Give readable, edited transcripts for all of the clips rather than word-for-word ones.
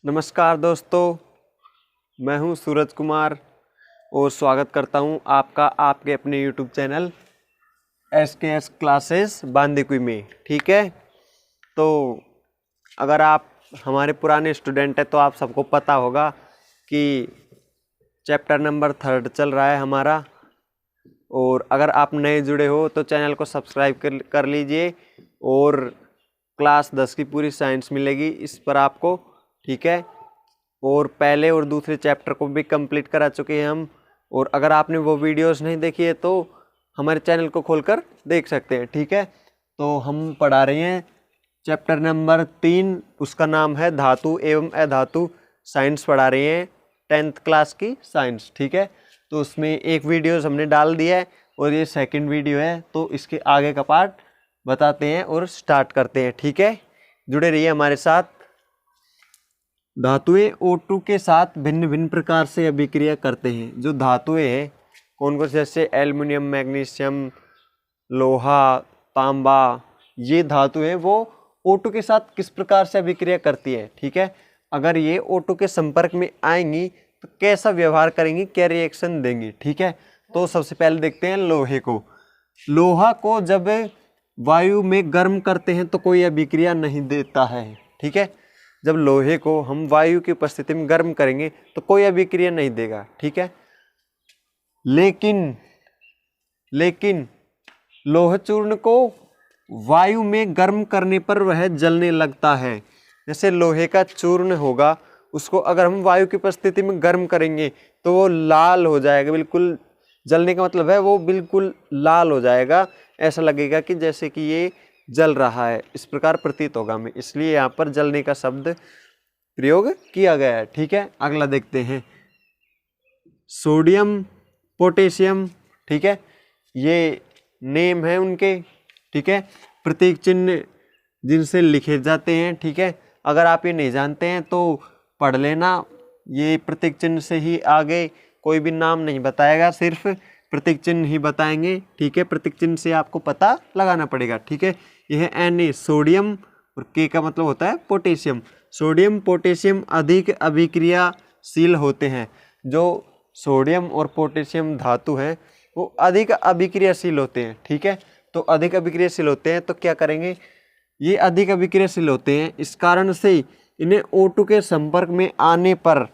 नमस्कार दोस्तों, मैं हूं सूरज कुमार और स्वागत करता हूं आपका आपके अपने YouTube channel SKS classes Bandikui में। ठीक है, तो अगर आप हमारे पुराने स्टूडेंट हैं तो आप सबको पता होगा कि चैप्टर नंबर 3 चल रहा है हमारा। और अगर आप नए जुड़े हो तो चैनल को सब्सक्राइब कर लीजिए और क्लास 10 की पूरी साइंस मिलेगी इस पर आपको। ठीक है, और पहले और दूसरे चैप्टर को भी कंप्लीट करा चुके हैं हम। और अगर आपने वो वीडियोस नहीं देखी है तो हमारे चैनल को खोलकर देख सकते हैं। ठीक है, तो हम पढ़ा रहे हैं चैप्टर नंबर 3, उसका नाम है धातु एवं अधातु। साइंस पढ़ा रहे हैं 10th क्लास की साइंस। ठीक है, तो उसमें एक वीडियोस हमने डाल दिया है और ये सेकंड वीडियो है, तो इसके आगे का पार्ट बताते हैं और स्टार्ट करते हैं। ठीक है, जुड़े रहिए हमारे साथ। धातुएं O2 के साथ भिन्न भिन्न प्रकार से अभिक्रिया करते हैं। जो धातुएं हैं कौन कौन से, जैसे एल्युमिनियम, मैग्नीशियम, लोहा, तांबा, ये धातु है वो O2 के साथ किस प्रकार से अभिक्रिया करती है। ठीक है, अगर ये O2 के संपर्क में आएंगी तो कैसा व्यवहार करेंगी, क्या रिएक्शन देंगी। ठीक है, तो सबसे पहले देखते हैं लोहे को। लोहा को जब वायु में गर्म करते हैं तो कोई अभिक्रिया नहीं देता है। ठीक है, जब लोहे को हम वायु की उपस्थिति में गर्म करेंगे तो कोई अभिक्रिया नहीं देगा। ठीक है, लेकिन लोह चूर्ण को वायु में गर्म करने पर वह जलने लगता है। जैसे लोहे का चूर्ण होगा, उसको अगर हम वायु की उपस्थिति में गर्म करेंगे तो वो लाल हो जाएगा। बिल्कुल जलने का मतलब है वो बिल्कुल लाल हो जाएगा, ऐसा लगेगा कि जैसे कि ये जल रहा है, इस प्रकार प्रतीत होगा हमें। इसलिए यहाँ पर जलने का शब्द प्रयोग किया गया है। ठीक है, अगला देखते हैं सोडियम, पोटेशियम। ठीक है, ये नेम है उनके। ठीक है, प्रतीक चिन्ह जिनसे लिखे जाते हैं। ठीक है, अगर आप ये नहीं जानते हैं तो पढ़ लेना, ये प्रतीक चिन्ह से ही आगे कोई भी नाम नहीं बताएगा, सिर्फ प्रतीक चिन्ह ही बताएंगे। ठीक है, प्रतीक चिन्ह से आपको पता लगाना पड़ेगा। ठीक है, यह है Na सोडियम और K का मतलब होता है पोटेशियम। सोडियम पोटेशियम अधिक अभिक्रियाशील होते हैं। जो सोडियम और पोटेशियम धातु हैं वो अधिक अभिक्रियाशील होते हैं। ठीक है, तो अधिक अभिक्रियाशील होते हैं तो क्या करेंगे, ये अधिक अभिक्रियाशील होते हैं, इस कारण से इन्हें O2 के संपर्क में आने पर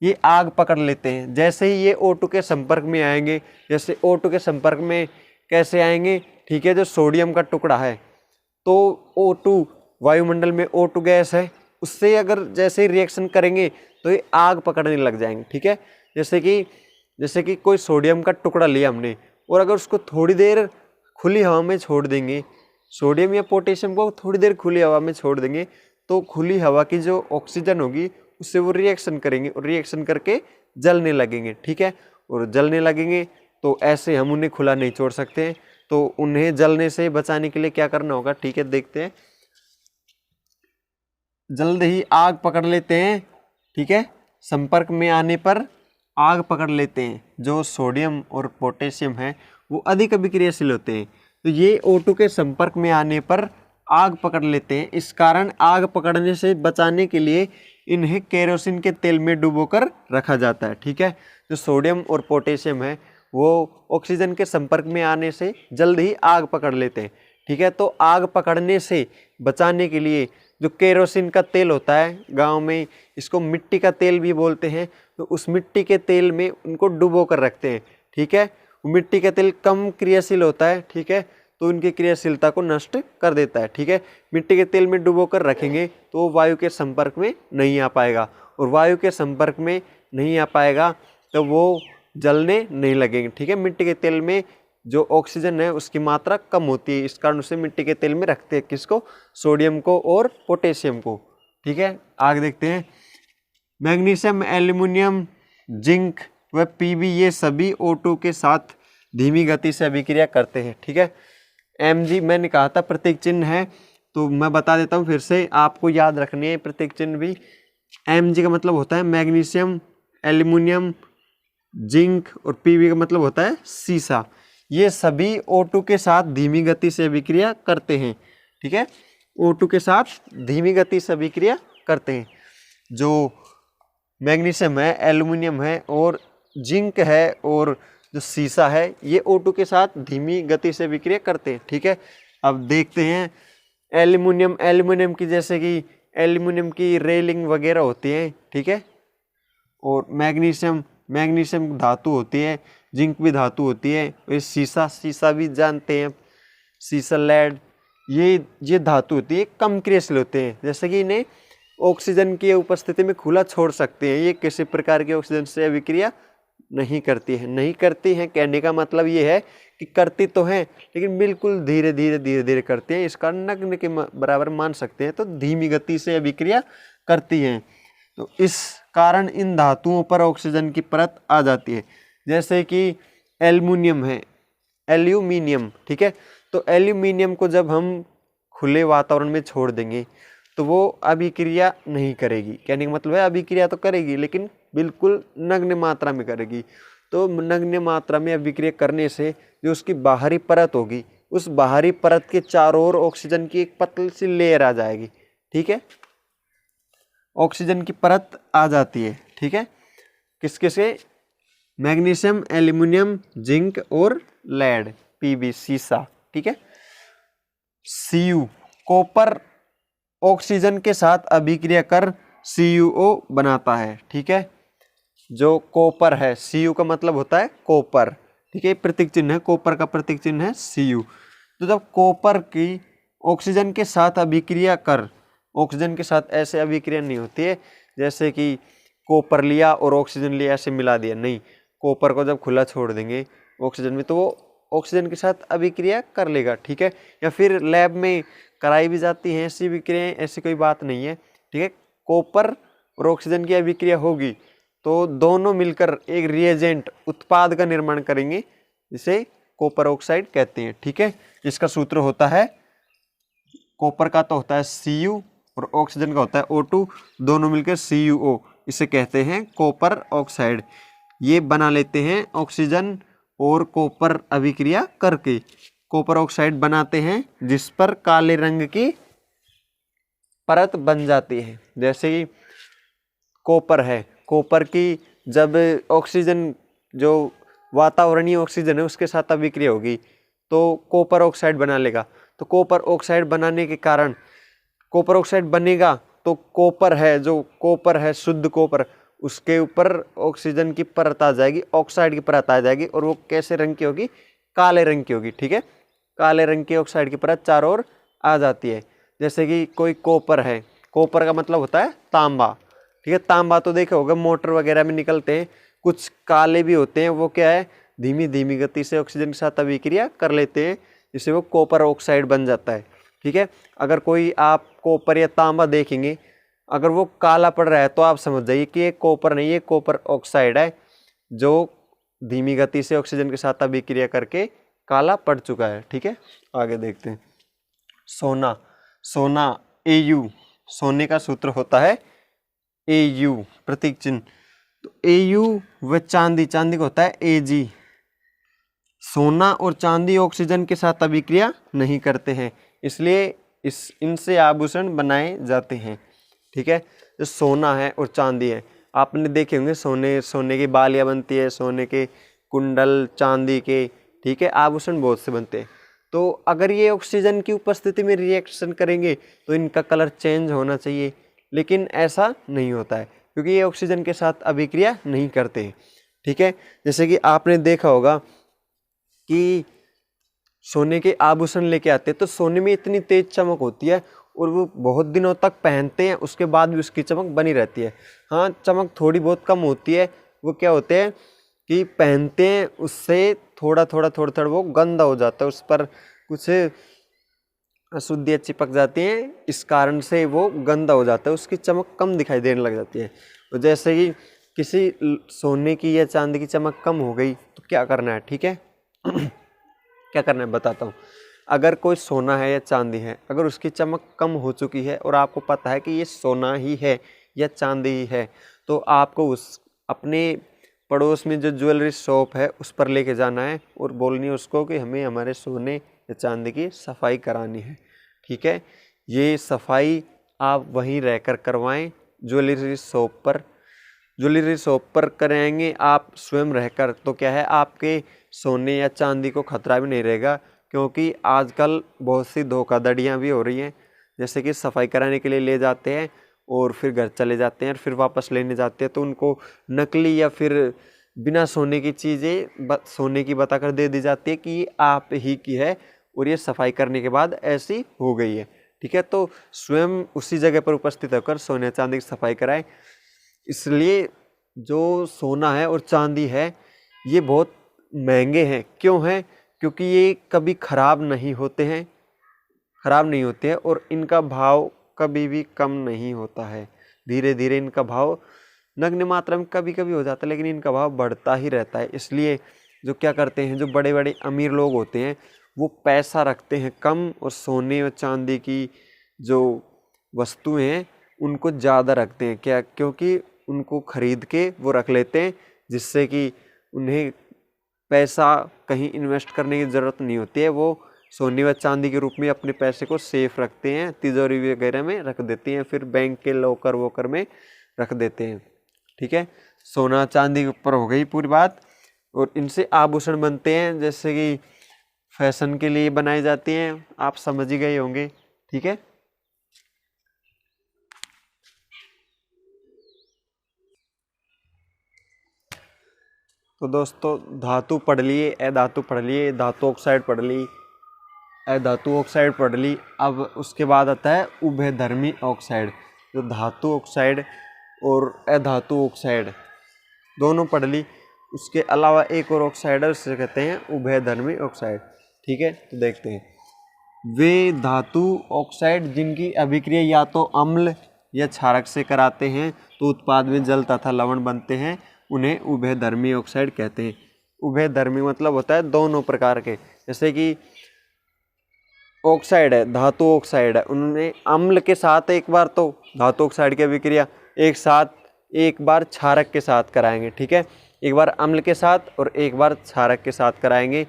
ये आग पकड़ लेते हैं। जैसे ही ये O2 के संपर्क में आएंगे, जैसे O2 के संपर्क में कैसे आएंगे, ठीक है, जो सोडियम का टुकड़ा है तो O2 वायुमंडल में O2 गैस है, उससे अगर जैसे ही रिएक्शन करेंगे तो ये आग पकड़ने लग जाएंगे। ठीक है, जैसे कि कोई सोडियम का टुकड़ा लिया हमने और अगर उसको थोड़ी देर खुली हवा में छोड़ देंगे, सोडियम या पोटेशियम को थोड़ी देर खुली हवा में छोड़ देंगे तो खुली हवा की जो ऑक्सीजन होगी उससे वो रिएक्शन करेंगे और रिएक्शन करके जलने लगेंगे। ठीक है, और जलने लगेंगे तो ऐसे हम उन्हें खुला नहीं छोड़ सकते हैं, तो उन्हें जलने से बचाने के लिए क्या करना होगा। ठीक है, देखते हैं, जल्द ही आग पकड़ लेते हैं। ठीक है, संपर्क में आने पर आग पकड़ लेते हैं। जो सोडियम और पोटेशियम है वो अधिक अभिक्रियाशील होते हैं, तो ये O2 के संपर्क में आने पर आग पकड़ लेते हैं। इस कारण आग पकड़ने से बचाने के लिए इन्हें केरोसिन के तेल में डुबोकर रखा जाता है। ठीक है, जो सोडियम और पोटेशियम है वो ऑक्सीजन के संपर्क में आने से जल्द ही आग पकड़ लेते हैं। ठीक है, तो आग पकड़ने से बचाने के लिए जो केरोसिन का तेल होता है, गांव में इसको मिट्टी का तेल भी बोलते हैं, तो उस मिट्टी के तेल में उनको डुबो कर रखते हैं। ठीक है, मिट्टी का तेल कम क्रियाशील होता है। ठीक है, तो उनकी क्रियाशीलता को नष्ट कर देता है। ठीक है, मिट्टी के तेल में डुबो कर रखेंगे तो वो वायु के संपर्क में नहीं आ पाएगा, और वायु के संपर्क में नहीं आ पाएगा तो वो जलने नहीं लगेंगे। ठीक है, मिट्टी के तेल में जो ऑक्सीजन है उसकी मात्रा कम होती है, इस कारण उसे मिट्टी के तेल में रखते हैं। किसको, सोडियम को और पोटेशियम को। ठीक है, आगे देखते हैं मैग्नीशियम, एल्यूमिनियम, जिंक व Pb ये सभी O2 के साथ धीमी गति से अभिक्रिया करते हैं। ठीक है, Mg मैंने कहा था प्रतीक चिन्ह है, तो मैं बता देता हूँ फिर से, आपको याद रखनी है प्रतीक चिन्ह भी। Mg का मतलब होता है मैग्नीशियम, एल्यूमिनियम, जिंक, और Pb का मतलब होता है सीसा। ये सभी O2 के साथ धीमी गति से अभिक्रिया करते हैं। ठीक है, O2 के साथ धीमी गति से अभिक्रिया करते हैं। जो मैग्नीशियम है, एल्युमिनियम है और जिंक है और जो सीसा है, ये O2 के साथ धीमी गति से विक्रिया करते हैं। ठीक है, अब देखते हैं एल्युमिनियम की, जैसे कि एल्युमिनियम की रेलिंग वगैरह होती है। ठीक है, और मैग्नीशियम धातु होती है, जिंक भी धातु होती है, और सीसा भी जानते हैं, सीसा लेड, ये धातु होती है, कम क्रियाशील होते हैं, जैसे कि इन्हें ऑक्सीजन की उपस्थिति में खुला छोड़ सकते हैं। ये किसी प्रकार के ऑक्सीजन से अभिक्रिया नहीं करती हैं। कहने का मतलब ये है कि करती तो हैं लेकिन बिल्कुल धीरे धीरे करते हैं। इसका नगण्य के बराबर मान सकते हैं। तो धीमी गति से अभिक्रिया करती हैं। तो इस कारण इन धातुओं पर ऑक्सीजन की परत आ जाती है। जैसे कि एल्यूमिनियम, ठीक है, तो एल्यूमिनियम को जब हम खुले वातावरण में छोड़ देंगे तो वो अभिक्रिया नहीं करेगी। कहने का मतलब है अभिक्रिया तो करेगी लेकिन बिल्कुल नगण्य मात्रा में करेगी। तो नगण्य मात्रा में अभिक्रिया करने से जो उसकी बाहरी परत होगी, उस बाहरी परत के चारों ओर ऑक्सीजन की एक पतली सी लेयर आ जाएगी। ठीक है, ऑक्सीजन की परत आ जाती है। ठीक है, किसके से? मैग्नीशियम, एल्यूमिनियम, जिंक और लेड, पीबी, सीसा। ठीक है, Cu, कॉपर ऑक्सीजन के साथ अभिक्रिया कर CuO बनाता है। ठीक है, जो कॉपर है, Cu का मतलब होता है कॉपर। ठीक है, प्रतीक चिन्ह है, कॉपर का प्रतीक चिन्ह है Cu। तो जब कॉपर की ऑक्सीजन के साथ अभिक्रिया कर, ऑक्सीजन के साथ ऐसे अभिक्रिया नहीं होती है जैसे कि कॉपर लिया और ऑक्सीजन लिया ऐसे मिला दिया, नहीं। कॉपर को जब खुला छोड़ देंगे ऑक्सीजन में तो वो ऑक्सीजन के साथ अभिक्रिया कर लेगा। ठीक है, या फिर लैब में कराई भी जाती हैं ऐसी अभिक्रियाएं, ऐसी कोई बात नहीं है। ठीक है, कॉपर और ऑक्सीजन की अभिक्रिया होगी तो दोनों मिलकर एक रिएजेंट, उत्पाद का निर्माण करेंगे, जिसे कॉपर ऑक्साइड कहते हैं। ठीक है, इसका सूत्र होता है, कॉपर का तो होता है Cu और ऑक्सीजन का होता है O2, दोनों मिलकर CuO, इसे कहते हैं कॉपर ऑक्साइड। ये बना लेते हैं ऑक्सीजन और कॉपर अभिक्रिया करके कॉपर ऑक्साइड बनाते हैं, जिस पर काले रंग की परत बन जाती है। जैसे कि कॉपर है, कॉपर की जब ऑक्सीजन, जो वातावरणीय ऑक्सीजन है, उसके साथ अभिक्रिया होगी तो कॉपर ऑक्साइड बना लेगा। तो कॉपर ऑक्साइड बनाने के कारण कॉपर ऑक्साइड बनेगा तो कॉपर है, जो कॉपर है, शुद्ध कॉपर, उसके ऊपर ऑक्सीजन की परत आ जाएगी, ऑक्साइड की परत आ जाएगी, और वो कैसे रंग की होगी? काले रंग की होगी। ठीक है, काले रंग की ऑक्साइड की परत चारों ओर आ जाती है। जैसे कि कोई कॉपर है, कॉपर का मतलब होता है तांबा। ठीक है, तांबा तो देखे होगा मोटर वगैरह में निकलते हैं, कुछ काले भी होते हैं, वो क्या है? धीमी गति से ऑक्सीजन के साथ अभिक्रिया कर लेते हैं, जिससे वो कॉपर ऑक्साइड बन जाता है। ठीक है, अगर कोई आप कॉपर या तांबा देखेंगे, अगर वो काला पड़ रहा है तो आप समझ जाइए कि ये कॉपर नहीं, ये कॉपर ऑक्साइड है, जो धीमी गति से ऑक्सीजन के साथ अभिक्रिया करके काला पड़ चुका है। ठीक है, आगे देखते हैं। सोना Au, सोने का सूत्र होता है Au, प्रतीक चिन्ह। तो Au व चांदी का होता है Ag। सोना और चांदी ऑक्सीजन के साथ अभिक्रिया नहीं करते हैं, इसलिए इनसे आभूषण बनाए जाते हैं। ठीक है, जो सोना है और चांदी है, आपने देखे होंगे सोने की बालियां बनती है, सोने के कुंडल, चांदी के, ठीक है, आभूषण बहुत से बनते हैं। तो अगर ये ऑक्सीजन की उपस्थिति में रिएक्शन करेंगे तो इनका कलर चेंज होना चाहिए, लेकिन ऐसा नहीं होता है क्योंकि ये ऑक्सीजन के साथ अभिक्रिया नहीं करते हैं। ठीक है, जैसे कि आपने देखा होगा कि सोने के आभूषण लेके आते हैं तो सोने में इतनी तेज चमक होती है और वो बहुत दिनों तक पहनते हैं, उसके बाद भी उसकी चमक बनी रहती है। हाँ, चमक थोड़ी बहुत कम होती है, वो क्या होते हैं कि पहनते हैं, उससे थोड़ा वो गंदा हो जाता है, उस पर कुछ अशुद्धियाँ चिपक जाती हैं, इस कारण से वो गंदा हो जाता है, उसकी चमक कम दिखाई देने लग जाती है। तो जैसे कि किसी सोने की या चांदी की चमक कम हो गई तो क्या करना है? ठीक है क्या करना है बताता हूँ। अगर कोई सोना है या चांदी है, अगर उसकी चमक कम हो चुकी है और आपको पता है कि ये सोना ही है या चांदी ही है, तो आपको उस अपने पड़ोस में जो ज्वेलरी शॉप है उस पर लेके जाना है और बोलनी है उसको कि हमें हमारे सोने या चांदी की सफाई करानी है। ठीक है, ये सफाई आप वहीं रहकर करवाएं, ज्वेलरी शॉप पर कराएंगे आप स्वयं रहकर, तो क्या है आपके सोने या चांदी को खतरा भी नहीं रहेगा, क्योंकि आजकल बहुत सी धोखाधड़ियाँ भी हो रही हैं। जैसे कि सफाई कराने के लिए ले जाते हैं और फिर घर चले जाते हैं और फिर वापस लेने जाते हैं, तो उनको नकली या फिर बिना सोने की चीज़ें सोने की बताकर दे दी जाती है कि ये आप ही की है और ये सफाई करने के बाद ऐसी हो गई है। ठीक है, तो स्वयं उसी जगह पर उपस्थित होकर सोने चांदी की सफाई कराएं। इसलिए जो सोना है और चांदी है ये बहुत महंगे हैं। क्यों हैं? क्योंकि ये कभी ख़राब नहीं होते हैं और इनका भाव कभी भी कम नहीं होता है। धीरे धीरे इनका भाव नगण्य मात्रा में कभी कभी हो जाता है, लेकिन इनका भाव बढ़ता ही रहता है। इसलिए जो क्या करते हैं, जो बड़े बड़े अमीर लोग होते हैं वो पैसा रखते हैं कम और सोने और चांदी की जो वस्तुएं हैं उनको ज़्यादा रखते हैं। क्या? क्योंकि उनको खरीद के वो रख लेते हैं, जिससे कि उन्हें पैसा कहीं इन्वेस्ट करने की ज़रूरत नहीं होती है। वो सोने व चांदी के रूप में अपने पैसे को सेफ रखते हैं, तिजोरी वगैरह में रख देते हैं, फिर बैंक के लॉकर वॉकर में रख देते हैं। ठीक है, सोना चांदी के ऊपर हो गई पूरी बात। और इनसे आभूषण बनते हैं, जैसे कि फैशन के लिए बनाई जाती हैं, आप समझ ही गए होंगे। ठीक है, तो दोस्तों धातु पढ़ लिए, अधातु पढ़ लिए, धातु ऑक्साइड पढ़ ली, अधातु ऑक्साइड पढ़ ली। अब उसके बाद आता है उभयधर्मी ऑक्साइड। जो धातु ऑक्साइड और अधातु ऑक्साइड दोनों पढ़ ली। उसके अलावा एक और ऑक्साइड है, उसे कहते हैं उभयधर्मी ऑक्साइड। ठीक है, तो देखते हैं। वे धातु ऑक्साइड जिनकी अभिक्रिया या तो अम्ल या क्षारक से कराते हैं तो उत्पाद में जल तथा लवण बनते हैं, उन्हें उभयधर्मी ऑक्साइड कहते हैं। उभयधर्मी मतलब होता है दोनों प्रकार के। जैसे कि ऑक्साइड है, धातु ऑक्साइड है, उन्होंने अम्ल के साथ एक बार तो धातु ऑक्साइड की अभिक्रिया एक बार क्षारक के साथ कराएंगे। ठीक है, एक बार अम्ल के साथ और एक बार क्षारक के साथ कराएंगे,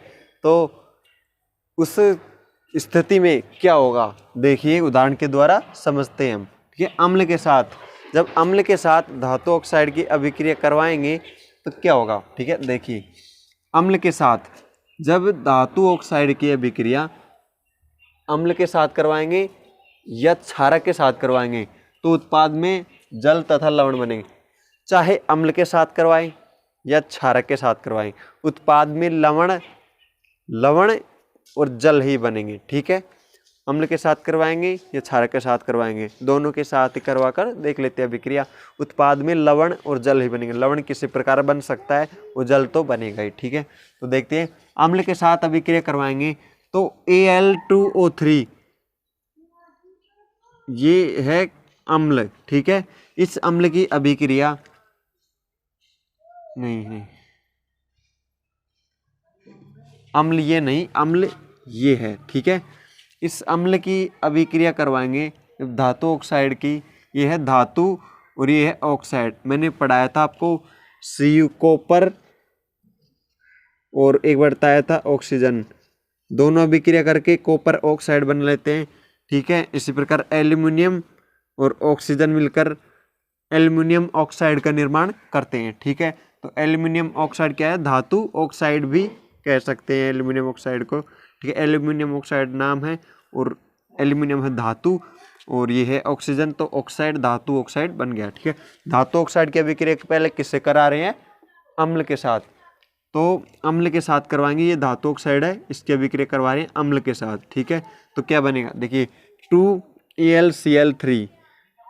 तो उस स्थिति में क्या होगा देखिए उदाहरण के द्वारा समझते हैं हम। ठीक है, अम्ल के साथ, जब अम्ल के साथ धातु ऑक्साइड की अभिक्रिया करवाएंगे तो क्या होगा। ठीक है, देखिए अम्ल के साथ जब धातु ऑक्साइड की अभिक्रिया अम्ल के साथ करवाएंगे या क्षारक के साथ करवाएंगे तो उत्पाद में जल तथा लवण बनेंगे। चाहे अम्ल के साथ करवाएं या क्षारक के साथ करवाएं, उत्पाद में लवण और जल ही बनेंगे। ठीक है, अम्ल के साथ करवाएंगे या क्षारक के साथ करवाएंगे, दोनों के साथ ही करवा कर देख लेते हैं अभिक्रिया। उत्पाद में लवण और जल ही बनेंगे। लवण किसी प्रकार बन सकता है, वो जल तो बनेगा ही। ठीक है, तो देखते हैं। अम्ल के साथ अभिक्रिया करवाएंगे तो Al2O3 ये है अम्ल। ठीक है, इस अम्ल की अभिक्रिया नहीं अम्ल ये नहीं, अम्ल ये है। ठीक है, इस अम्ल की अभिक्रिया करवाएंगे धातु ऑक्साइड की। ये है धातु और ये है ऑक्साइड। मैंने पढ़ाया था आपको Cu कॉपर और एक बार बताया था ऑक्सीजन, दोनों अभिक्रिया करके कॉपर ऑक्साइड बना लेते हैं। ठीक है, इसी प्रकार एल्यूमिनियम और ऑक्सीजन मिलकर एल्यूमिनियम ऑक्साइड का निर्माण करते हैं। ठीक है, तो एल्यूमिनियम ऑक्साइड क्या है, धातु ऑक्साइड भी कह सकते हैं एल्यूमिनियम ऑक्साइड को। ठीक है, एल्यूमिनियम ऑक्साइड नाम है और एल्यूमिनियम है धातु और ये है ऑक्सीजन, तो ऑक्साइड धातु ऑक्साइड बन गया। ठीक है, धातु ऑक्साइड की अभिक्रिया पहले किससे करा रहे हैं, अम्ल के साथ, तो अम्ल के साथ करवाएंगे। ये धातु ऑक्साइड है, इसकी अभिक्रिया करवा रहे हैं अम्ल के साथ। ठीक है, तो क्या बनेगा देखिए 2AlCl3।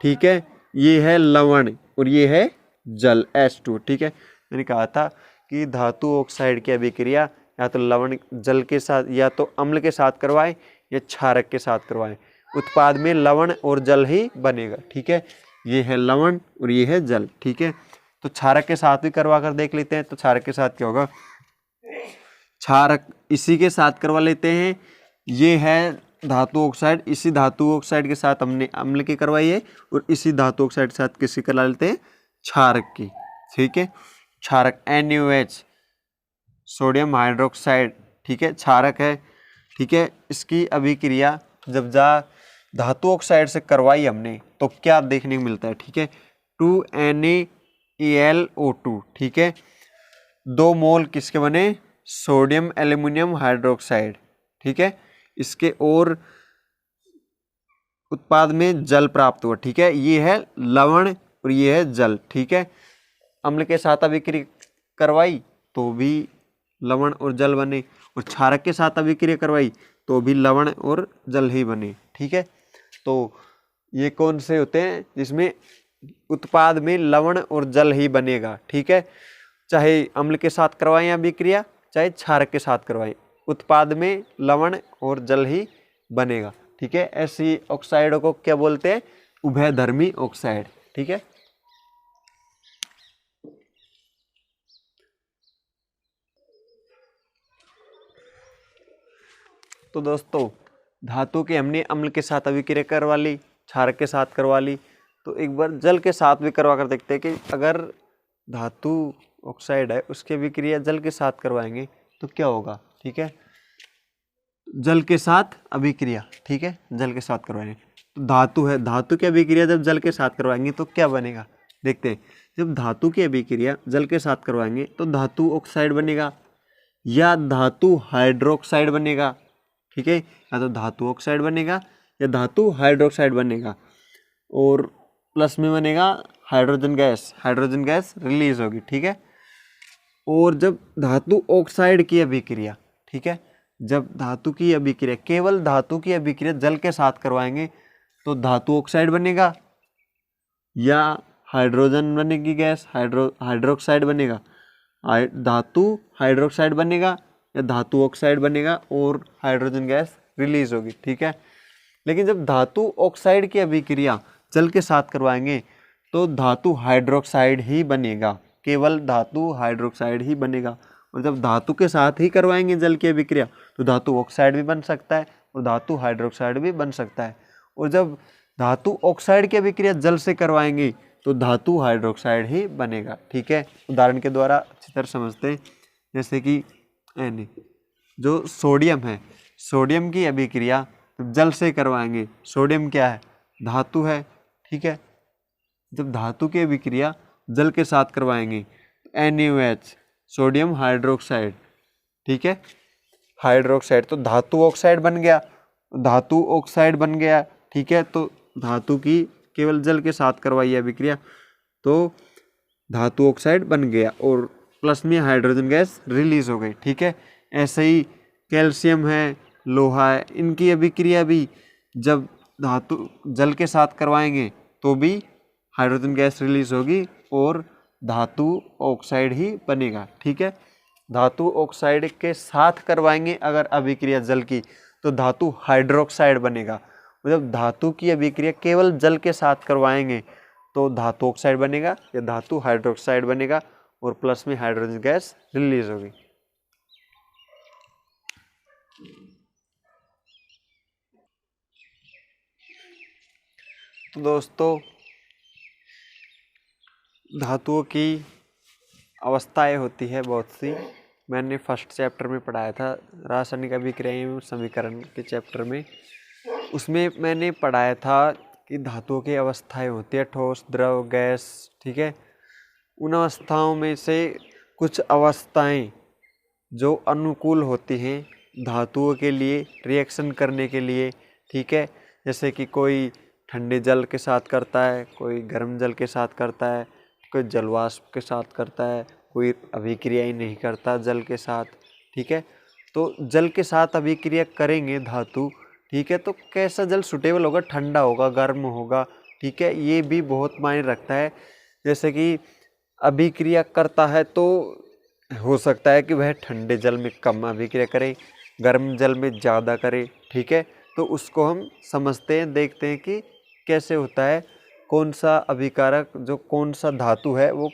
ठीक है, ये है लवण और ये है जल H2। ठीक है, मैंने कहा था कि धातु ऑक्साइड की अभिक्रिया या तो लवण जल के साथ या तो अम्ल के साथ करवाएं या क्षारक के साथ करवाएं, उत्पाद में लवण और जल ही बनेगा। ठीक है, ये है लवण और ये है जल। ठीक है, तो क्षारक के साथ भी करवा कर देख लेते हैं। तो क्षारक के साथ क्या होगा, क्षारक इसी के साथ करवा लेते हैं। ये है धातु ऑक्साइड, इसी धातु ऑक्साइड के साथ हमने अम्ल की करवाई है और इसी धातु ऑक्साइड के साथ किसी करा लेते हैं, क्षारक की। ठीक है, क्षारक NaOH सोडियम हाइड्रोक्साइड। ठीक है, क्षारक है। ठीक है, इसकी अभिक्रिया जब धातु ऑक्साइड से करवाई हमने तो क्या देखने को मिलता है। ठीक है, 2NaAlO2, ठीक है। 2 मोल किसके बने? सोडियम एल्यूमिनियम हाइड्रोक्साइड, ठीक है। इसके और उत्पाद में जल प्राप्त हुआ, ठीक है। ये है लवण और ये है जल, ठीक है। अम्ल के साथ अभिक्रिया करवाई तो भी लवण और जल बने, और क्षारक के साथ अभिक्रिया करवाई तो भी लवण और जल ही बने, ठीक है। तो ये कौन से होते हैं जिसमें उत्पाद में लवण और जल ही बनेगा, ठीक है। चाहे अम्ल के साथ करवाएं अभिक्रिया, चाहे क्षारक के साथ करवाएं, उत्पाद में लवण और जल ही बनेगा, ठीक है। ऐसी ऑक्साइडों को क्या बोलते हैं? उभयधर्मी ऑक्साइड, ठीक है। तो दोस्तों, धातु के हमने अम्ल के साथ अभिक्रिया करवा ली, क्षारक के साथ करवा ली, तो एक बार जल के साथ भी करवा कर देखते हैं कि अगर धातु ऑक्साइड है उसकी अभिक्रिया जल के साथ करवाएंगे तो क्या होगा, ठीक है। जल के साथ अभिक्रिया, ठीक है, जल के साथ करवाएंगे तो धातु है, धातु की अभिक्रिया जब जल के साथ करवाएंगे तो क्या बनेगा, देखते हैं। जब धातु की अभिक्रिया जल के साथ करवाएंगे तो धातु ऑक्साइड बनेगा या धातु हाइड्रोक्साइड बनेगा, ठीक है। या तो धातु ऑक्साइड बनेगा या धातु हाइड्रोक्साइड बनेगा, और प्लस में बनेगा हाइड्रोजन गैस रिलीज होगी, ठीक है। और जब धातु ऑक्साइड की अभिक्रिया, ठीक है, जब धातु की अभिक्रिया, केवल धातु की अभिक्रिया जल के साथ करवाएंगे तो धातु ऑक्साइड बनेगा या हाइड्रोजन बनेगी गैस, हाइड्रोक्साइड बनेगा, धातु हाइड्रोक्साइड बनेगा या धातु ऑक्साइड बनेगा और हाइड्रोजन गैस रिलीज होगी, ठीक है। लेकिन जब धातु ऑक्साइड की अभिक्रिया जल के साथ करवाएंगे तो धातु हाइड्रोक्साइड ही बनेगा, केवल धातु हाइड्रोक्साइड ही बनेगा। और जब धातु के साथ ही करवाएंगे जल की अभिक्रिया तो धातु ऑक्साइड भी बन सकता है और धातु हाइड्रोक्साइड भी बन सकता है। और जब धातु ऑक्साइड की अभिक्रिया जल से करवाएंगे तो धातु हाइड्रोक्साइड ही बनेगा, ठीक है। उदाहरण के द्वारा अच्छी तरह समझते हैं, जैसे कि जो सोडियम है, सोडियम की अभिक्रिया जल से करवाएंगे, सोडियम क्या है? धातु है, ठीक है। जब धातु की अभिक्रिया जल के साथ करवाएंगे NaOH, सोडियम हाइड्रोक्साइड, ठीक है, हाइड्रोक्साइड, तो धातु ऑक्साइड बन गया, धातु ऑक्साइड बन गया, ठीक है। तो धातु की केवल जल के साथ करवाई अभिक्रिया तो धातु ऑक्साइड बन गया और प्लस में हाइड्रोजन गैस रिलीज हो गई, ठीक है। ऐसे ही कैल्शियम है, लोहा है, इनकी अभिक्रिया भी जब धातु जल के साथ करवाएंगे तो भी हाइड्रोजन गैस रिलीज होगी और धातु ऑक्साइड ही बनेगा, ठीक है। धातु ऑक्साइड के साथ करवाएंगे अगर अभिक्रिया जल की तो धातु हाइड्रोक्साइड बनेगा। जब धातु की अभिक्रिया केवल जल के साथ करवाएंगे तो धातु ऑक्साइड बनेगा या धातु हाइड्रोक्साइड बनेगा और प्लस में हाइड्रोजन गैस रिलीज होगी। तो दोस्तों, धातुओं की अवस्थाएं होती है बहुत सी। मैंने फर्स्ट चैप्टर में पढ़ाया था रासायनिक अभिक्रिया एवं समीकरण के चैप्टर में, उसमें मैंने पढ़ाया था कि धातुओं की अवस्थाएं होती है, ठोस, द्रव, गैस, ठीक है। उन अवस्थाओं में से कुछ अवस्थाएं जो अनुकूल होती हैं धातुओं के लिए रिएक्शन करने के लिए, ठीक है। जैसे कि कोई ठंडे जल के साथ करता है, कोई गर्म जल के साथ करता है, कोई जलवाष्प के साथ करता है, कोई अभिक्रिया ही नहीं करता जल के साथ, ठीक है। तो जल के साथ अभिक्रिया करेंगे धातु, ठीक है, तो कैसा जल सुटेबल होगा? ठंडा होगा, गर्म होगा, ठीक है, ये भी बहुत मायने रखता है। जैसे कि अभिक्रिया करता है तो हो सकता है कि वह ठंडे जल में कम अभिक्रिया करे, गर्म जल में ज़्यादा करे, ठीक है। तो उसको हम समझते हैं, देखते हैं कि कैसे होता है, कौन सा अभिकारक, जो कौन सा धातु है वो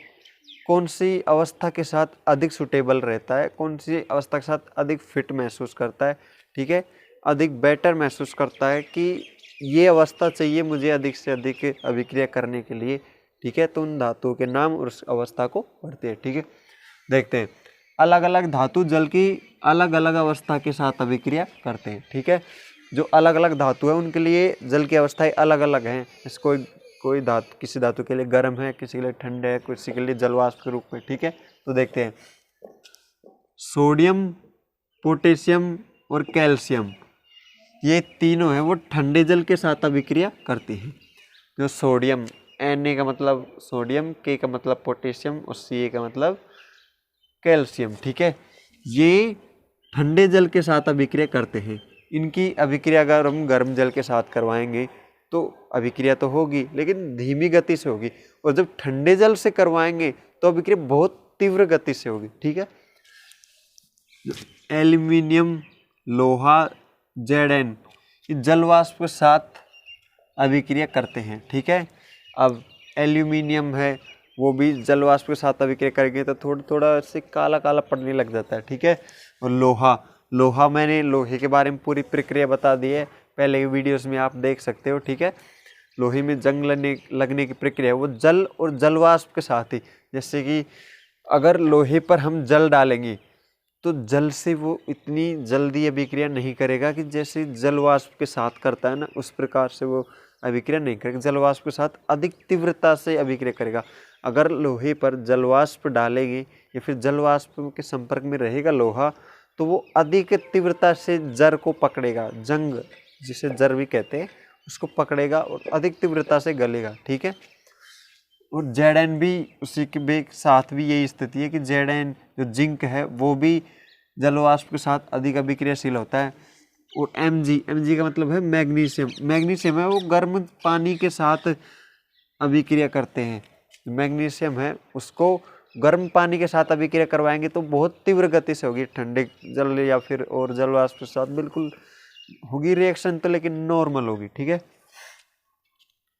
कौन सी अवस्था के साथ अधिक सुटेबल रहता है, कौन सी अवस्था के साथ अधिक फिट महसूस करता है, ठीक है, अधिक बेटर महसूस करता है कि ये अवस्था चाहिए मुझे अधिक से अधिक अभिक्रिया करने के लिए, ठीक है। तो उन धातुओं के नाम और उस अवस्था को पढ़ते हैं, ठीक है। देखते हैं, अलग अलग धातु जल की अलग अलग अवस्था के साथ अभिक्रिया करते हैं, ठीक है। जो अलग अलग धातु है उनके लिए जल की अवस्थाएं अलग अलग हैं। कोई धातु किसी धातु के लिए गर्म है, किसी के लिए ठंडे है, किसी के लिए जलवाष्प के रूप में, ठीक है। तो देखते हैं, सोडियम, पोटेशियम और कैल्शियम, ये तीनों हैं वो ठंडे जल के साथ अभिक्रिया करती हैं। जो सोडियम, Na का मतलब सोडियम, K का मतलब पोटेशियम और Ca का मतलब कैल्शियम, ठीक है। ये ठंडे जल के साथ अभिक्रिया करते हैं। इनकी अभिक्रिया अगर हम गर्म जल के साथ करवाएंगे तो अभिक्रिया तो होगी लेकिन धीमी गति से होगी, और जब ठंडे जल से करवाएंगे तो अभिक्रिया बहुत तीव्र गति से होगी, ठीक है। एल्यूमिनियम, लोहा, Zn जल वाष्प के साथ अभिक्रिया करते हैं, ठीक है। अब एल्यूमिनियम है वो भी जल वाष्प के साथ अभिक्रिया करेंगे तो थोड़ा थोड़ा से काला काला पड़ने लग जाता है, ठीक है। और लोहा मैंने लोहे के बारे में पूरी प्रक्रिया बता दी है, पहले वीडियोस में आप देख सकते हो, ठीक है। लोहे में जंग लगने की प्रक्रिया वो जल और जल वाष्प के साथ ही, जैसे कि अगर लोहे पर हम जल डालेंगे तो जल से वो इतनी जल्दी अभिक्रिया नहीं करेगा कि जैसे जल वाष्प के साथ करता है ना, उस प्रकार से वो अभिक्रिया नहीं करेगा। जल वाष्प के साथ अधिक तीव्रता से अभिक्रिया करेगा। अगर लोहे पर जल वाष्प डालेंगे या फिर जल वाष्प के संपर्क में रहेगा लोहा, तो वो अधिक तीव्रता से जर को पकड़ेगा, जंग जिसे जर भी कहते हैं उसको पकड़ेगा और अधिक तीव्रता से गलेगा, ठीक है। और Zn भी उसी के साथ भी यही स्थिति है कि Zn जो जिंक है वो भी जल वाष्प के साथ अधिक अभिक्रियाशील होता है। और Mg का मतलब है मैग्नीशियम है वो गर्म पानी के साथ अभिक्रिया करते हैं। मैग्नीशियम है उसको गर्म पानी के साथ अभिक्रिया करवाएंगे तो बहुत तीव्र गति से होगी, ठंडे जल या फिर और जल वाष्प के साथ बिल्कुल होगी रिएक्शन तो, लेकिन नॉर्मल होगी, ठीक है।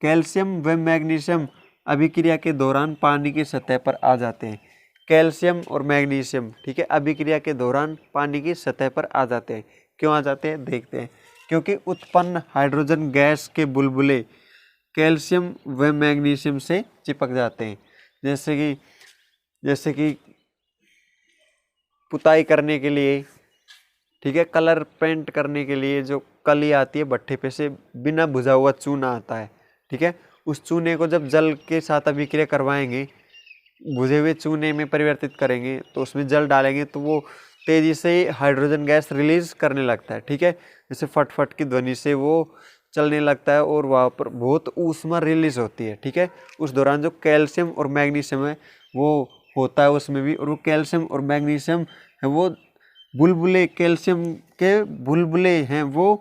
कैल्शियम व मैग्नीशियम अभिक्रिया के दौरान पानी की सतह पर आ जाते हैं। कैल्शियम और मैग्नीशियम, ठीक है, अभिक्रिया के दौरान पानी की सतह पर आ जाते हैं। क्यों आ जाते हैं देखते हैं। क्योंकि उत्पन्न हाइड्रोजन गैस के बुलबुले कैल्शियम व मैग्नीशियम से चिपक जाते हैं। जैसे कि पुताई करने के लिए, ठीक है, कलर पेंट करने के लिए जो कली आती है भट्ठे पे से बिना भुजा हुआ चूना आता है, ठीक है। उस चूने को जब जल के साथ अभिक्रिया करवाएंगे, भुजे हुए चूने में परिवर्तित करेंगे तो उसमें जल डालेंगे तो वो तेजी से हाइड्रोजन गैस रिलीज करने लगता है, ठीक है। जैसे फट फट की ध्वनि से वो चलने लगता है और वहाँ पर बहुत ऊष्मा रिलीज होती है, ठीक है। उस दौरान जो कैल्शियम और मैग्नीशियम है वो होता है उसमें भी, और वो कैल्शियम और मैग्नीशियम है वो बुलबुले, कैल्शियम के बुलबुले हैं वो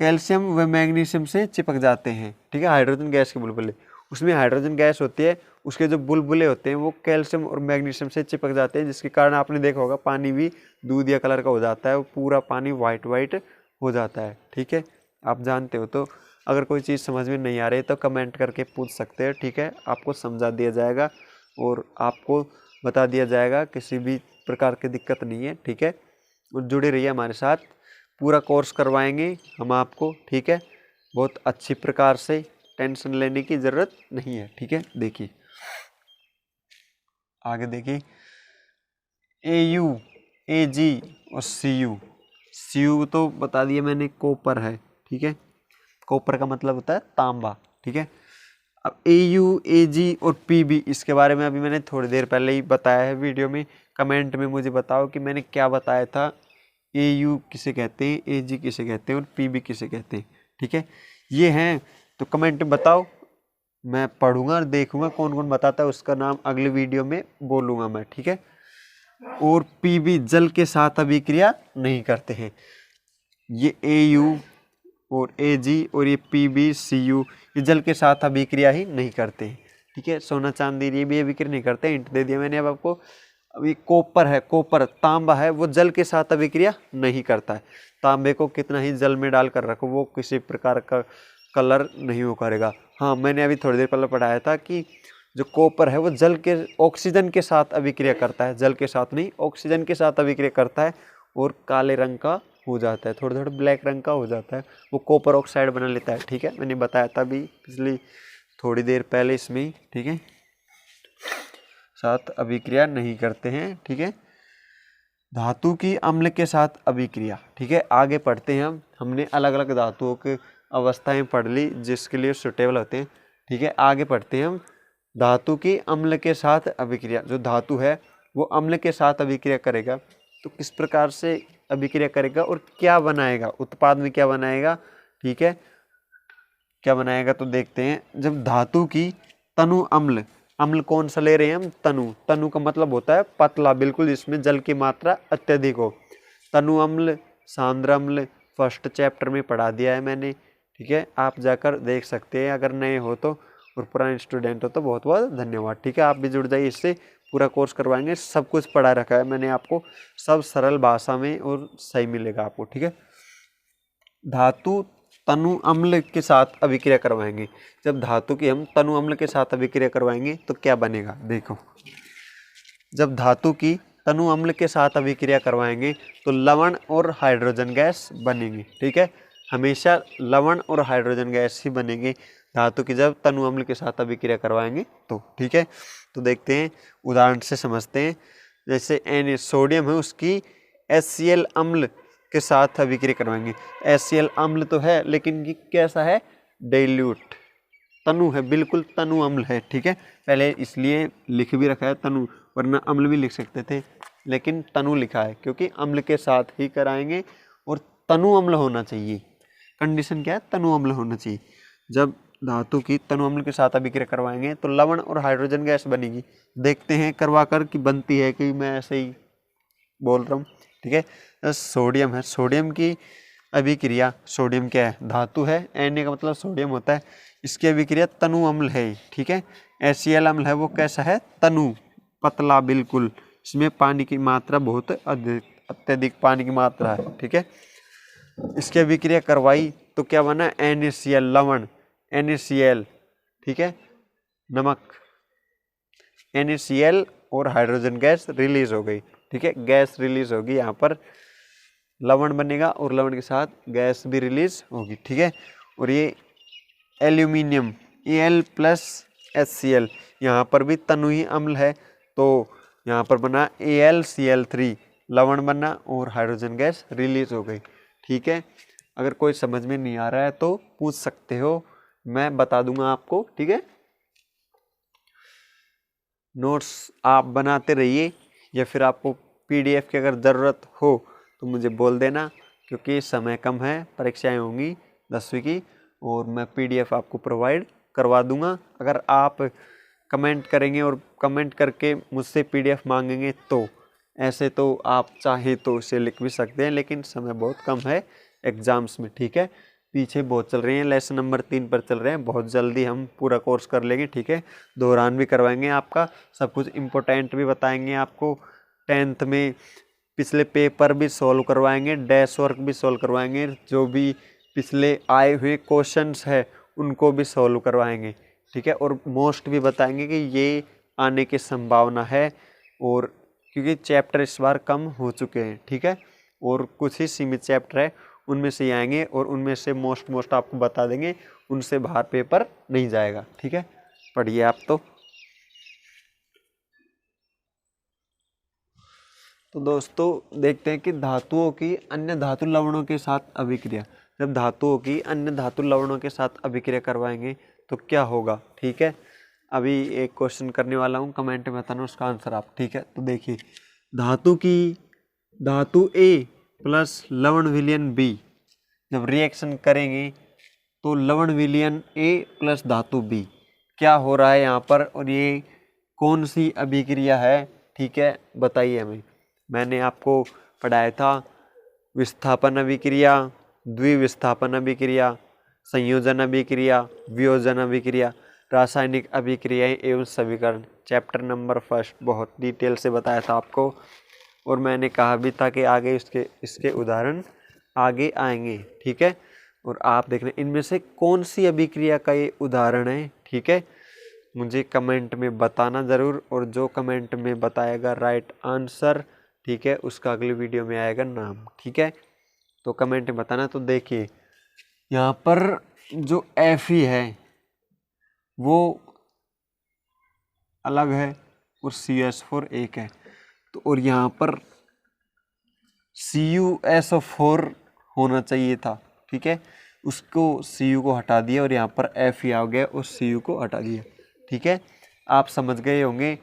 कैल्शियम व मैग्नीशियम से चिपक जाते हैं, ठीक है। हाइड्रोजन गैस के बुलबुले, उसमें हाइड्रोजन गैस होती है, उसके जो बुलबुले होते हैं वो कैल्शियम और मैग्नीशियम से चिपक जाते हैं, जिसके कारण आपने देखा होगा पानी भी दूधिया कलर का हो जाता है, वो पूरा पानी वाइट हो जाता है, ठीक है। आप जानते हो। तो अगर कोई चीज़ समझ में नहीं आ रही तो कमेंट करके पूछ सकते हैं, ठीक है, आपको समझा दिया जाएगा और आपको बता दिया जाएगा, किसी भी प्रकार की दिक्कत नहीं है, ठीक है। और जुड़े रहिए हमारे साथ, पूरा कोर्स करवाएंगे हम आपको, ठीक है, बहुत अच्छी प्रकार से, टेंशन लेने की ज़रूरत नहीं है, ठीक है। देखिए आगे देखिए, AU, AG और CU तो बता दिया मैंने, कॉपर है, ठीक है। कॉपर का मतलब होता है तांबा, ठीक है। अब AU, AG और PB इसके बारे में अभी मैंने थोड़ी देर पहले ही बताया है वीडियो में। कमेंट में मुझे बताओ कि मैंने क्या बताया था, AU किसे कहते हैं, AG किसे कहते हैं और PB किसे कहते हैं, ठीक है। ये हैं तो कमेंट में बताओ, मैं पढ़ूंगा और देखूंगा कौन कौन बताता है, उसका नाम अगले वीडियो में बोलूँगा मैं, ठीक है। और PB जल के साथ अभिक्रिया नहीं करते हैं। ये AU और AG और ये PB, CU ये जल के साथ अभिक्रिया ही नहीं करते हैं, ठीक है। सोना चांदी ये भी अभिक्रिया नहीं करते, हिंट दे दिया मैंने अब आपको। अभी कॉपर है, कॉपर तांबा है, वो जल के साथ अभिक्रिया नहीं करता है। तांबे को कितना ही जल में डाल कर रखो वो किसी प्रकार का कलर नहीं वो करेगा। हाँ, मैंने अभी थोड़ी देर पहले पढ़ाया था कि जो कॉपर है वो जल के ऑक्सीजन के साथ अभिक्रिया करता है, जल के साथ नहीं ऑक्सीजन के साथ अभिक्रिया करता है और काले रंग का हो जाता है, थोड़ा थोड़ा ब्लैक रंग का हो जाता है, वो कॉपर ऑक्साइड बना लेता है, ठीक है। मैंने बताया था अभी पिछली थोड़ी देर पहले इसमें, ठीक है, साथ अभिक्रिया नहीं करते हैं, ठीक है। धातु की अम्ल के साथ अभिक्रिया, ठीक है। आगे पढ़ते हैं हमने अलग अलग धातुओं की अवस्थाएं पढ़ ली जिसके लिए सुटेबल होते हैं। ठीक है, आगे पढ़ते हैं हम। धातु की अम्ल के साथ अभिक्रिया, जो धातु है वो अम्ल के साथ अभिक्रिया करेगा तो किस प्रकार से अभिक्रिया करेगा और क्या बनाएगा, उत्पाद में क्या बनाएगा, ठीक है, क्या बनाएगा तो देखते हैं। जब धातु की तनु अम्ल, अम्ल कौन सा ले रहे हैं हम, तनु, तनु का मतलब होता है पतला बिल्कुल, जिसमें जल की मात्रा अत्यधिक हो। तनु अम्ल, सांद्र अम्ल फर्स्ट चैप्टर में पढ़ा दिया है मैंने, ठीक है, आप जाकर देख सकते हैं अगर नए हो तो, और पुराने स्टूडेंट हो तो बहुत बहुत धन्यवाद, ठीक है। आप भी जुड़ जाइए, इससे पूरा कोर्स करवाएंगे, सब कुछ पढ़ा रखा है मैंने आपको, सब सरल भाषा में और सही मिलेगा आपको, ठीक है। धातु तनु अम्ल के साथ अभिक्रिया करवाएंगे। जब धातु की हम तनु अम्ल के साथ अभिक्रिया करवाएंगे तो क्या बनेगा, देखो। जब धातु की तनु अम्ल के साथ अभिक्रिया करवाएंगे तो लवण और हाइड्रोजन गैस बनेंगे, ठीक है। हमेशा लवण और हाइड्रोजन गैस ही बनेंगे धातु की जब तनु अम्ल के साथ अभिक्रिया करवाएंगे तो, ठीक है। तो देखते हैं, उदाहरण से समझते हैं। जैसे Na सोडियम है, उसकी HCl अम्ल के साथ अभिक्रिया करवाएंगे। HCl अम्ल तो है लेकिन ये कैसा है, डाइल्यूट, तनु है, बिल्कुल तनु अम्ल है, ठीक है। पहले इसलिए लिख भी रखा है तनु, वरना अम्ल भी लिख सकते थे, लेकिन तनु लिखा है क्योंकि अम्ल के साथ ही कराएंगे और तनु अम्ल होना चाहिए। कंडीशन क्या है, तनु अम्ल होना चाहिए। जब धातु की तनु अम्ल के साथ अभिक्रिया करवाएंगे तो लवण और हाइड्रोजन गैस बनेगी। देखते हैं करवा कर कि बनती है कि मैं ऐसे ही बोल रहा हूँ, ठीक है। सोडियम है, सोडियम की अभिक्रिया, सोडियम क्या है, धातु है, Na का मतलब सोडियम होता है, इसकी अभिक्रिया तनु अम्ल है, ठीक है। HCl अम्ल है, वो कैसा है, तनु, पतला बिल्कुल, इसमें पानी की मात्रा बहुत अत्यधिक पानी की मात्रा है, ठीक है। इसकी अभिक्रिया करवाई तो क्या बना, NaCl लवण, NaCl, ठीक है, नमक, NaCl और हाइड्रोजन गैस रिलीज हो गई, ठीक है, गैस रिलीज होगी, यहाँ पर लवण बनेगा और लवण के साथ गैस भी रिलीज होगी, ठीक है। और ये एल्यूमिनियम Al+HCl, यहाँ पर भी तनु ही अम्ल है तो यहाँ पर बना AlCl3, लवण बना और हाइड्रोजन गैस रिलीज हो गई, ठीक है। अगर कोई समझ में नहीं आ रहा है तो पूछ सकते हो, मैं बता दूंगा आपको, ठीक है। नोट्स आप बनाते रहिए, या फिर आपको PDF की अगर ज़रूरत हो तो मुझे बोल देना, क्योंकि समय कम है, परीक्षाएं होंगी 10वीं की, और मैं PDF आपको प्रोवाइड करवा दूंगा। अगर आप कमेंट करेंगे और कमेंट करके मुझसे PDF मांगेंगे तो ऐसे तो आप चाहे तो उसे लिख भी सकते हैं, लेकिन समय बहुत कम है एग्ज़ाम्स में, ठीक है। पीछे बहुत चल रही हैं, लेसन नंबर 3 पर चल रहे हैं, बहुत जल्दी हम पूरा कोर्स कर लेंगे, ठीक है। दोहरान भी करवाएंगे आपका, सब कुछ इम्पोर्टेंट भी बताएंगे आपको। 10th में पिछले पेपर भी सॉल्व करवाएंगे, डैश वर्क भी सॉल्व करवाएंगे, जो भी पिछले आए हुए क्वेश्चंस है उनको भी सॉल्व करवाएंगे, ठीक है। और मोस्ट भी बताएंगे कि ये आने की संभावना है, और क्योंकि चैप्टर इस बार कम हो चुके हैं, ठीक है, और कुछ ही सीमित चैप्टर है, उनमें से ही आएंगे और उनमें से मोस्ट आपको बता देंगे, उनसे बाहर पेपर नहीं जाएगा, ठीक है। पढ़िए आप तो दोस्तों देखते हैं कि धातुओं की अन्य धातु लवणों के साथ अभिक्रिया। जब धातुओं की अन्य धातु लवणों के साथ अभिक्रिया करवाएंगे तो क्या होगा, ठीक है। अभी एक क्वेश्चन करने वाला हूँ, कमेंट में बताना उसका आंसर आप, ठीक है। तो देखिए, धातु A प्लस लवण विलयन B जब रिएक्शन करेंगे तो लवण विलयन A प्लस धातु B, क्या हो रहा है यहाँ पर, और ये कौन सी अभिक्रिया है, ठीक है, बताइए हमें। मैंने आपको पढ़ाया था विस्थापन अभिक्रिया, द्विविस्थापन अभिक्रिया, संयोजन अभिक्रिया, वियोजन अभिक्रिया, रासायनिक अभिक्रियाएं एवं समीकरण, चैप्टर नंबर 1 बहुत डिटेल से बताया था आपको। और मैंने कहा भी था कि आगे इसके उदाहरण आगे आएंगे, ठीक है। और आप देख रहे हैं इनमें से कौन सी अभिक्रिया का ये उदाहरण है, ठीक है, मुझे कमेंट में बताना ज़रूर। और जो कमेंट में बताएगा राइट आंसर, ठीक है, उसका अगली वीडियो में आएगा नाम, ठीक है। तो कमेंट में बताना। तो देखिए यहाँ पर जो Fe है वो अलग है और CH4 एक है, तो और यहाँ पर CuSO4 होना चाहिए था, ठीक है। उसको सी यू को हटा दिया और यहाँ पर एफ ही आ गया और सी यू को हटा दिया। ठीक है, आप समझ गए होंगे,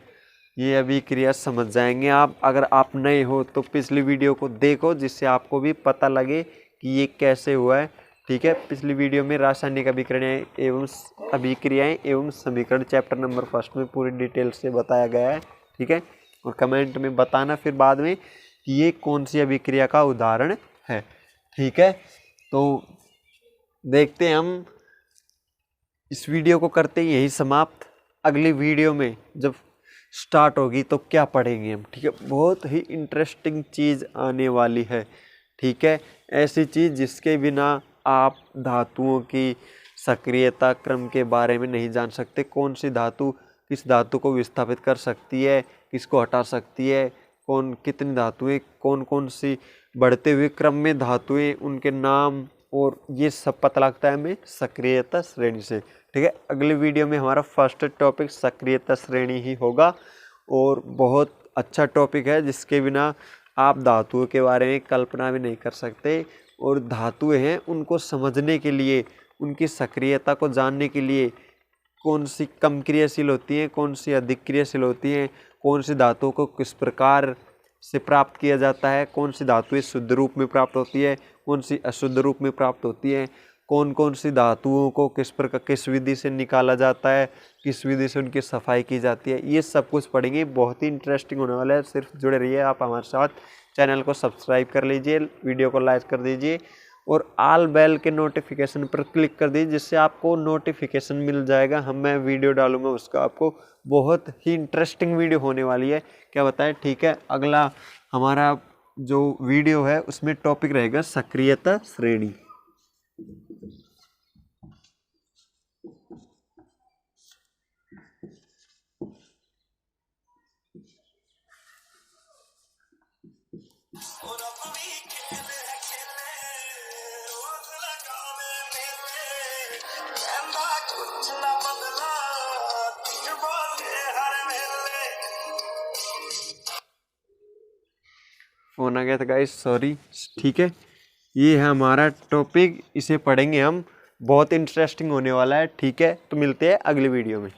ये अभिक्रिया समझ जाएंगे आप। अगर आप नए हो तो पिछली वीडियो को देखो, जिससे आपको भी पता लगे कि ये कैसे हुआ है। ठीक है, पिछली वीडियो में रासायनिक अभिक्रियाएं एवं समीकरण चैप्टर नंबर 1 में पूरी डिटेल से बताया गया है। ठीक है, और कमेंट में बताना फिर बाद में कि ये कौन सी अभिक्रिया का उदाहरण है। ठीक है, तो देखते हैं हम इस वीडियो को करते हैं यही समाप्त। अगली वीडियो में जब स्टार्ट होगी तो क्या पढ़ेंगे हम। ठीक है, बहुत ही इंटरेस्टिंग चीज़ आने वाली है। ठीक है, ऐसी चीज़ जिसके बिना आप धातुओं की सक्रियता क्रम के बारे में नहीं जान सकते। कौन सी धातु किस धातु को विस्थापित कर सकती है, किसको हटा सकती है, कौन कितनी धातुएं, कौन कौन सी बढ़ते हुए क्रम में धातुएं, उनके नाम, और ये सब पता लगता है हमें सक्रियता श्रेणी से। ठीक है, अगली वीडियो में हमारा फर्स्ट टॉपिक सक्रियता श्रेणी ही होगा और बहुत अच्छा टॉपिक है, जिसके बिना आप धातुओं के बारे में कल्पना भी नहीं कर सकते। और धातुएं हैं, उनको समझने के लिए, उनकी सक्रियता को जानने के लिए, कौन सी कम क्रियाशील होती हैं, कौन सी अधिक क्रियाशील होती हैं, कौन सी धातुओं को किस प्रकार से प्राप्त किया जाता है, कौन सी धातुएं शुद्ध रूप में प्राप्त होती है, कौन सी अशुद्ध रूप में प्राप्त होती है, कौन कौन सी धातुओं को किस प्रकार किस विधि से निकाला जाता है, किस विधि से उनकी सफाई की जाती है, ये सब कुछ पढ़ेंगे। बहुत ही इंटरेस्टिंग होने वाला है, सिर्फ जुड़े रहिए आप हमारे साथ। चैनल को सब्सक्राइब कर लीजिए, वीडियो को लाइक कर दीजिए और आल बेल के नोटिफिकेशन पर क्लिक कर दीजिए, जिससे आपको नोटिफिकेशन मिल जाएगा। मैं वीडियो डालूंगा उसका, आपको बहुत ही इंटरेस्टिंग वीडियो होने वाली है, क्या बताएं। ठीक है, अगला हमारा जो वीडियो है उसमें टॉपिक रहेगा सक्रियता श्रेणी। फोन आ गया था गाइस, सॉरी। ठीक है, ये है हमारा टॉपिक, इसे पढ़ेंगे हम, बहुत इंटरेस्टिंग होने वाला है। ठीक है, तो मिलते हैं अगली वीडियो में।